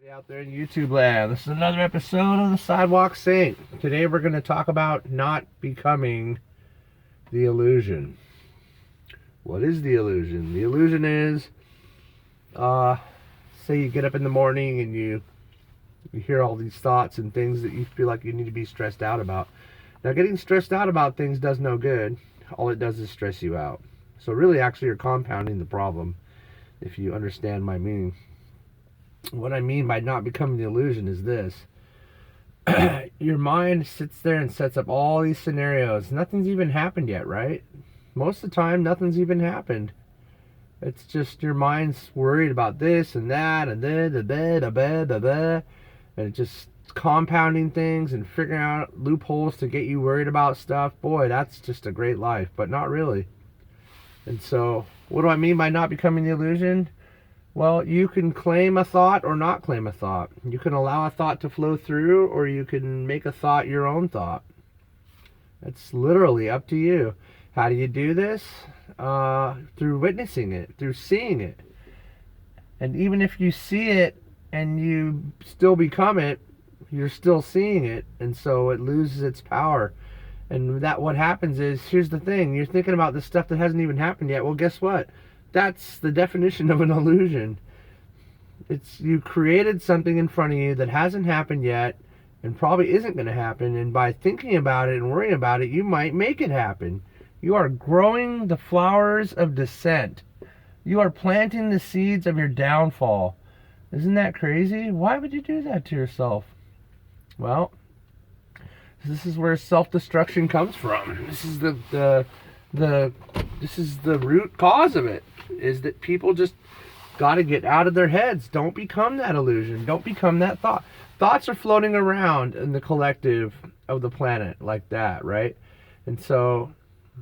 Out there in YouTube land, this is another episode of the Sidewalk Saint. Today we're going to talk about not becoming the illusion. What is the illusion? The illusion is, say you get up in the morning and you hear all these thoughts and things that you feel like you need to be stressed out about. Now, getting stressed out about things does no good. All it does is stress you out. So really, actually, you're compounding the problem, if you understand my meaning. What I mean by not becoming the illusion is this. Your mind sits there and sets up all these scenarios. Nothing's even happened yet, right? Most of the time, nothing's even happened. It's just your mind's worried about this and that and and it's just compounding things and figuring out loopholes to get you worried about stuff. Boy, that's just a great life, but not really. And so, what do I mean by not becoming the illusion? Well, you can claim a thought or not claim a thought. You can allow a thought to flow through, or you can make a thought your own thought. It's literally up to you. How do you do this? Through witnessing it, through seeing it. And even if you see it and you still become it, you're still seeing it, and so it loses its power. And that what happens is, here's the thing, you're thinking about this stuff that hasn't even happened yet. Well, guess what? That's the definition of an illusion. It's you created something in front of you that hasn't happened yet and probably isn't going to happen, and by thinking about it and worrying about it, you might make it happen. You are growing the flowers of dissent. You are planting the seeds of your downfall. Isn't that crazy? Why would you do that to yourself? Well, this is where self-destruction comes from. This is this is the root cause of it, is that people just got to get out of their heads. Don't become that illusion. Don't become that thought. Thoughts are floating around in the collective of the planet like that, right? And so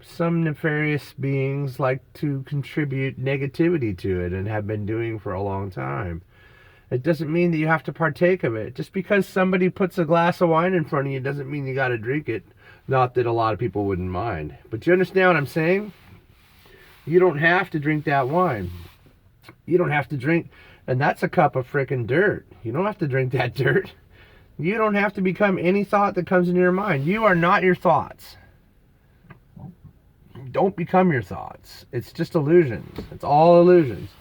some nefarious beings like to contribute negativity to it and have been doing for a long time. It doesn't mean that you have to partake of it. Just because somebody puts a glass of wine in front of you doesn't mean you got to drink it. Not that a lot of people wouldn't mind. But you understand what I'm saying? You don't have to drink that wine. You don't have to drink, and that's a cup of frickin' dirt. You don't have to drink that dirt. You don't have to become any thought that comes into your mind. You are not your thoughts. Don't become your thoughts. It's just illusions. It's all illusions.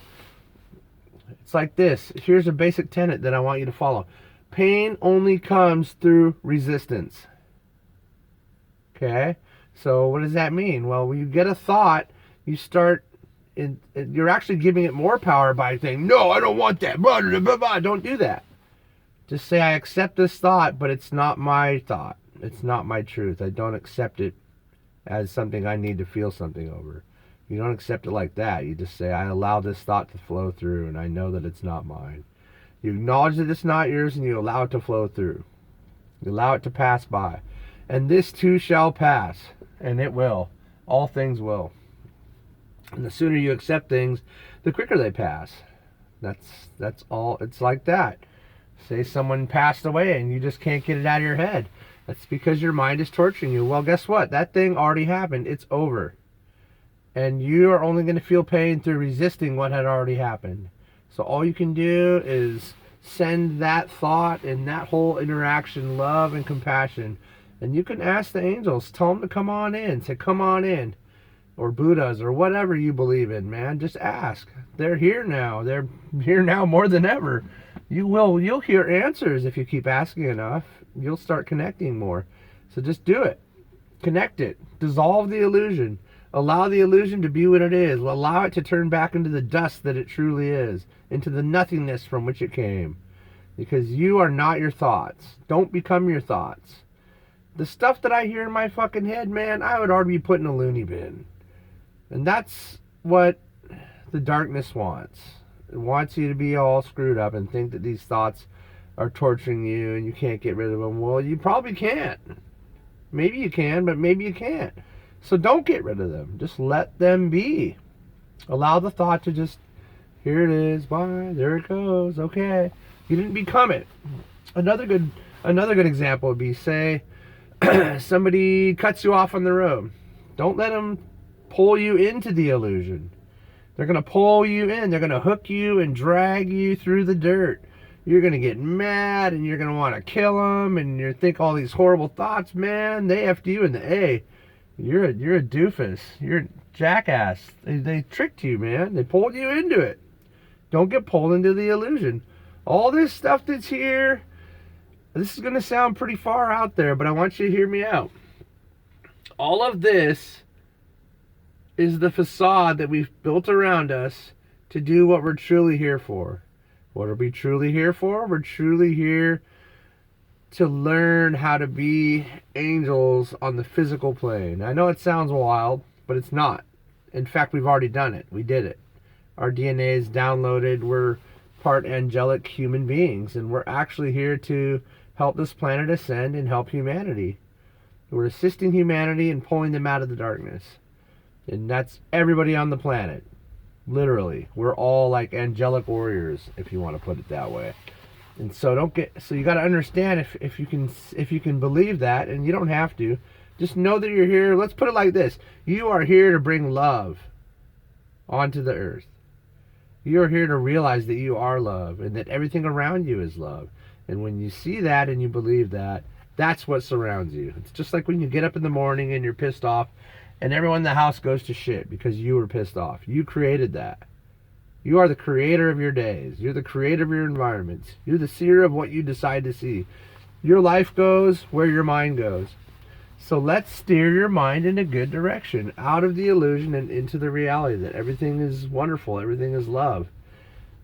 It's like this. Here's a basic tenet that I want you to follow. Pain only comes through resistance. Okay? So what does that mean? Well, when you get a thought, you start, you're actually giving it more power by saying, no, I don't want that. Blah, blah, blah, blah. Don't do that. Just say, I accept this thought, but it's not my thought. It's not my truth. I don't accept it as something I need to feel something over. You don't accept it like that. You just say, I allow this thought to flow through, and I know that it's not mine. You acknowledge that it's not yours, and you allow it to flow through. You allow it to pass by. And this too shall pass, and it will. All things will. And the sooner you accept things, the quicker they pass. That's all. It's like that. Say someone passed away, and you just can't get it out of your head. That's because your mind is torturing you. Well, guess what? That thing already happened. It's over. And you are only going to feel pain through resisting what had already happened. So all you can do is send that thought and that whole interaction love and compassion. And you can ask the angels, tell them to come on in. Say, come on in. Or Buddhas or whatever you believe in, man. Just ask. They're here now. They're here now more than ever. You'll hear answers if you keep asking enough. You'll start connecting more. So just do it. Connect it. Dissolve the illusion. Allow the illusion to be what it is. Allow it to turn back into the dust that it truly is, into the nothingness from which it came. Because you are not your thoughts. Don't become your thoughts. The stuff that I hear in my fucking head, man, I would already be put in a loony bin. And that's what the darkness wants. It wants you to be all screwed up and think that these thoughts are torturing you and you can't get rid of them. Well, you probably can't. Maybe you can, but maybe you can't. So don't get rid of them. Just let them be. Allow the thought to just, here it is, bye, there it goes, okay. You didn't become it. Another good example would be, say, somebody cuts you off on the road. Don't let them pull you into the illusion. They're going to pull you in. They're going to hook you and drag you through the dirt. You're going to get mad and you're going to want to kill them and you think all these horrible thoughts. Man, they effed you in the A. You're a doofus. You're a jackass. They tricked you, man. They pulled you into it. Don't get pulled into the illusion. All this stuff that's here, this is going to sound pretty far out there, but I want you to hear me out. All of this is the facade that we've built around us to do what we're truly here for. What are we truly here for? We're truly here to learn how to be angels on the physical plane. I know it sounds wild, but it's not. In fact, we've already done it. We did it. Our DNA is downloaded. We're part angelic human beings, and we're actually here to help this planet ascend and help humanity. We're assisting humanity and pulling them out of the darkness. And that's everybody on the planet. Literally. We're all like angelic warriors, if you want to put it that way. And so you got to understand if you can believe that, and you don't have to. Just know that you're here. Let's put it like this. You are here to bring love onto the earth. You are here to realize that you are love and that everything around you is love. And when you see that and you believe that, that's what surrounds you. It's just like when you get up in the morning and you're pissed off and everyone in the house goes to shit because you were pissed off. You created that. You are the creator of your days. You're the creator of your environments. You're the seer of what you decide to see. Your life goes where your mind goes. So let's steer your mind in a good direction, out of the illusion and into the reality that everything is wonderful, everything is love.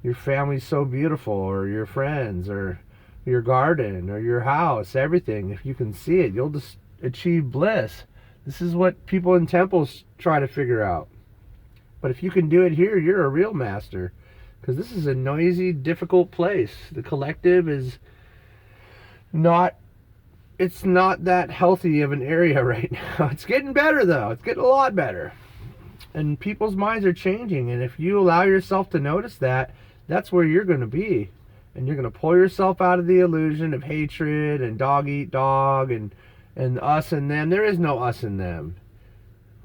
Your family's so beautiful, or your friends, or your garden, or your house, everything. If you can see it, you'll just achieve bliss. This is what people in temples try to figure out. But if you can do it here, you're a real master. Because this is a noisy, difficult place. The collective is not... It's not that healthy of an area right now. It's getting better, though. It's getting a lot better. And people's minds are changing. And if you allow yourself to notice that, that's where you're going to be. And you're going to pull yourself out of the illusion of hatred and dog eat dog and us and them. There is no us and them.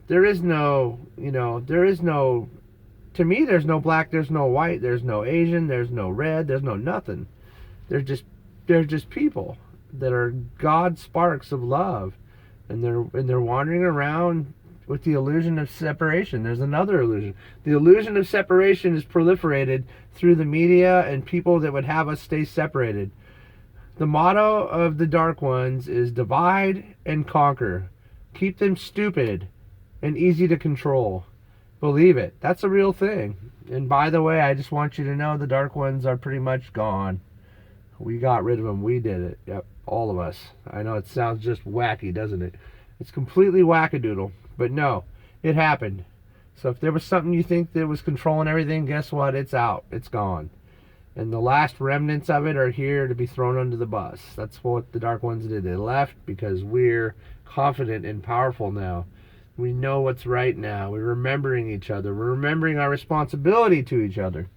There is no, to me, there's no black, there's no white, there's no Asian, there's no red, there's no nothing. They're just people that are God sparks of love, and they're wandering around with the illusion of separation. There's another illusion. The illusion of separation is proliferated through the media and people that would have us stay separated. The motto of the Dark Ones is divide and conquer. Keep them stupid and easy to control. Believe it. That's a real thing. And by the way, I just want you to know the Dark Ones are pretty much gone. We got rid of them. We did it. Yep. All of us. I know it sounds just wacky, doesn't it? It's completely wackadoodle. But no, it happened. So if there was something you think that was controlling everything, guess what? It's out. It's gone. And the last remnants of it are here to be thrown under the bus. That's what the Dark Ones did. They left because we're confident and powerful now. We know what's right now. We're remembering each other. We're remembering our responsibility to each other.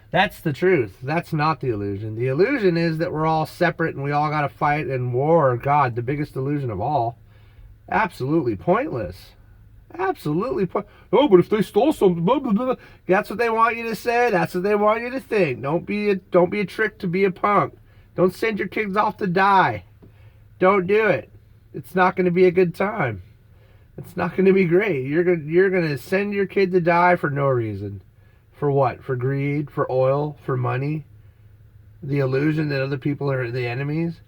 That's the truth. That's not the illusion. The illusion is that we're all separate and we all got to fight and war. God, the biggest illusion of all. Absolutely pointless. Absolutely pointless. Oh, but if they stole something, blah, blah, blah. That's what they want you to say. That's what they want you to think. Don't be a trick to be a punk. Don't send your kids off to die. Don't do it. It's not going to be a good time. It's not going to be great. You're going to send your kid to die for no reason. For what? For greed? For oil? For money? The illusion that other people are the enemies?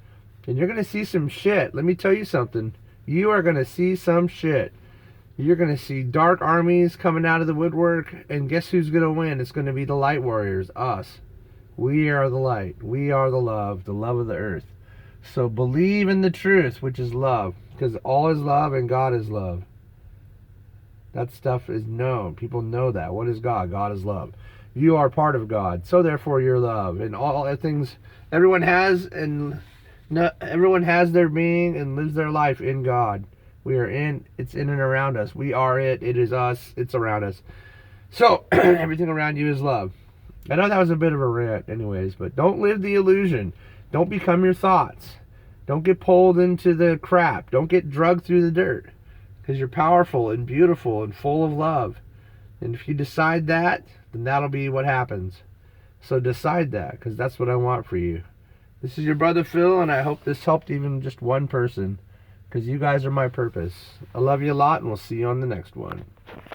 And you're going to see some shit. Let me tell you something. You are going to see some shit. You're going to see dark armies coming out of the woodwork. And guess who's going to win? It's going to be the light warriors. Us. We are the light. We are the love of the earth. So believe in the truth, which is love. Because all is love and God is love. That stuff is known. People know that. What is God? God is love. You are part of God. So therefore you're love. And all things everyone has their being and lives their life in God. It's in and around us. We are it. It is us. It's around us. So everything around you is love. I know that was a bit of a rant anyways, but don't live the illusion. Don't become your thoughts. Don't get pulled into the crap. Don't get drugged through the dirt. Because you're powerful and beautiful and full of love. And if you decide that, then that'll be what happens. So decide that, because that's what I want for you. This is your brother Phil, and I hope this helped even just one person, because you guys are my purpose. I love you a lot, and we'll see you on the next one.